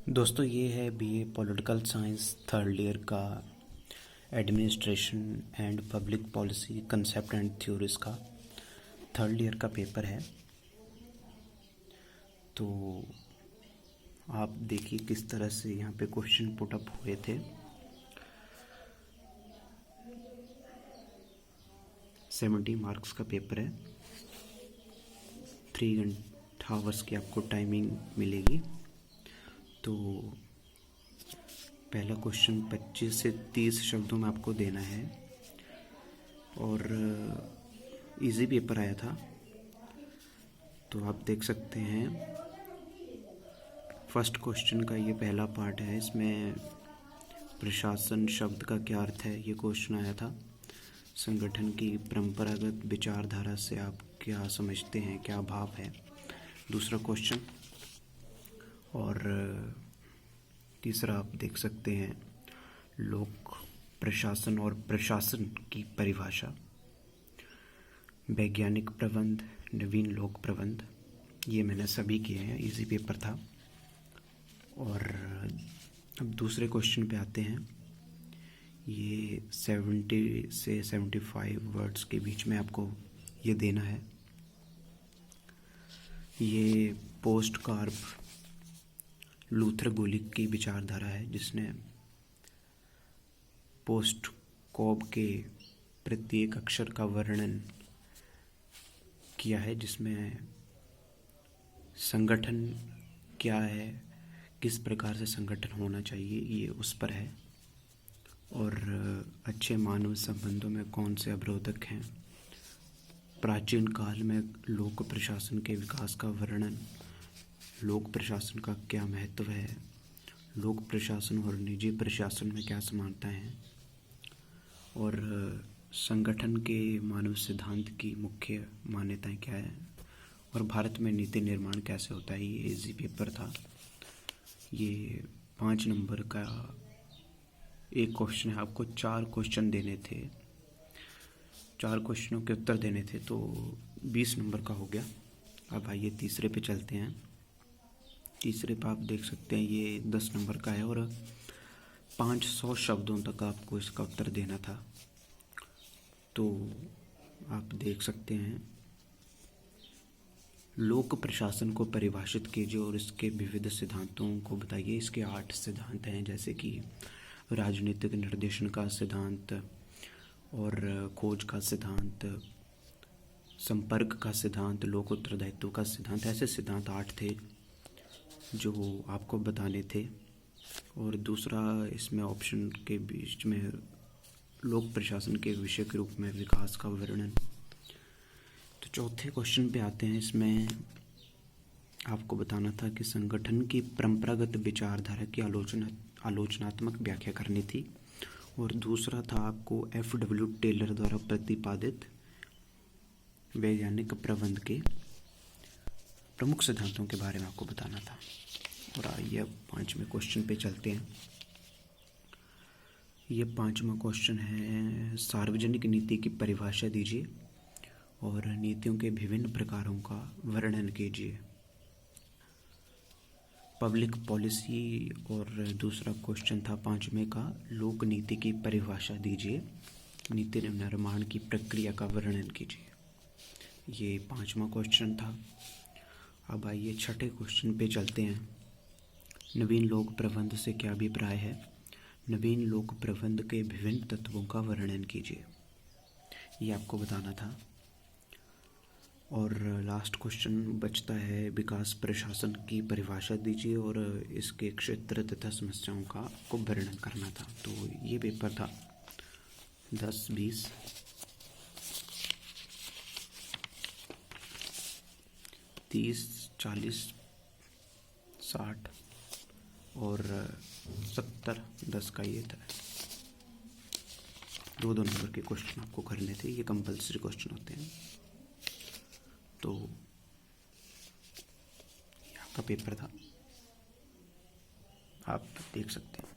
दोस्तों ये है BA political science third year का administration and public policy concept and theories का थर्ड ईयर का पेपर है। तो आप देखिए किस तरह से यहाँ पे क्वेश्चन पुट अप हुए थे। 70 मार्क्स का पेपर है। 3 आवर्स की आपको टाइमिंग मिलेगी। तो पहला क्वेश्चन 25 से 30 शब्दों में आपको देना है और इजी पेपर आया था। तो आप देख सकते हैं फर्स्ट क्वेश्चन का ये पहला पार्ट है। इसमें प्रशासन शब्द का क्या अर्थ है, ये क्वेश्चन आया था। संगठन की परंपरागत विचारधारा से आप क्या समझते हैं, क्या भाव है, दूसरा क्वेश्चन। और तीसरा आप देख सकते हैं लोक प्रशासन और प्रशासन की परिभाषा, वैज्ञानिक प्रबंध, नवीन लोक प्रबंध। ये मैंने सभी किए हैं, इजी पेपर था। और अब दूसरे क्वेश्चन पे आते हैं। ये 70 से 75 वर्ड्स के बीच में आपको ये देना है। ये पोस्ट कार्प लूथर गुलिक की विचारधारा है, जिसने पोस्ट कॉब के प्रत्येक अक्षर का वर्णन किया है, जिसमें संगठन क्या है, किस प्रकार से संगठन होना चाहिए, ये उस पर है। और अच्छे मानव संबंधों में कौन से अवरोधक हैं, प्राचीन काल में लोक प्रशासन के विकास का वर्णन, लोक प्रशासन का क्या महत्व है, लोक प्रशासन और निजी प्रशासन में क्या समानताएं हैं, और संगठन के मानव सिद्धांत की मुख्य मान्यताएं क्या है, और भारत में नीति निर्माण कैसे होता है। ये इजी पेपर था। ये 5 नंबर का एक क्वेश्चन है। आपको 4 क्वेश्चन देने थे, 4 क्वेश्चनों के उत्तर देने थे, तो 20 नंबर का हो गया। अब आइए तीसरे पे चलते हैं। तीसरे पे आप देख सकते हैं ये 10 नंबर का है और 500 शब्दों तक आपको इसका उत्तर देना था। तो आप देख सकते हैं लोक प्रशासन को परिभाषित कीजिए और इसके विविध सिद्धांतों को बताइए। इसके 8 सिद्धांत हैं, जैसे कि राजनीतिक निर्देशन का सिद्धांत और खोज का सिद्धांत, संपर्क का सिद्धांत, लोक उत्तरदायित्व का सिद्धांत। ऐसे सिद्धांत 8 थे जो आपको बताने थे। और दूसरा इसमें ऑप्शन के बीच में लोक प्रशासन के विषय के रूप में विकास का वर्णन। तो चौथे क्वेश्चन पे आते हैं। इसमें आपको बताना था कि संगठन की परंपरागत विचारधारा की आलोचनात्मक व्याख्या करनी थी। और दूसरा था आपको F.W. टेलर द्वारा प्रतिपादित वैज्ञानिक प्रबंध के प्रमुख सिद्धांतों के बारे में आपको बताना था। और आइए अब 5वें क्वेश्चन पे चलते हैं। ये 5वां क्वेश्चन है, सार्वजनिक नीति की परिभाषा दीजिए और नीतियों के विभिन्न प्रकारों का वर्णन कीजिए। Public policy. और दूसरा क्वेश्चन था 5वें का, लोक नीति की परिभाषा दीजिए, नीति निर्माण की प्रक्रिया का वर्णन कीजिए। ये 5वां क्वेश्चन था। अब आइए 6ठे क्वेश्चन पे चलते हैं। नवीन लोक प्रबंध से क्या अभिप्राय है, नवीन लोक प्रबंध के विभिन्न तत्वों का वर्णन कीजिए, ये आपको बताना था। और लास्ट क्वेश्चन बचता है, विकास प्रशासन की परिभाषा दीजिए और इसके क्षेत्र तथा समस्याओं का आपको वर्णन करना था। तो ये पेपर था 10, 20, 30, 40, 60 और 70, 10 का ये था। 2-2 नंबर के क्वेश्चन आपको करने थे। ये कंपल्सरी क्वेश्चन होते हैं। तो ये आपका पेपर था, आप देख सकते हैं।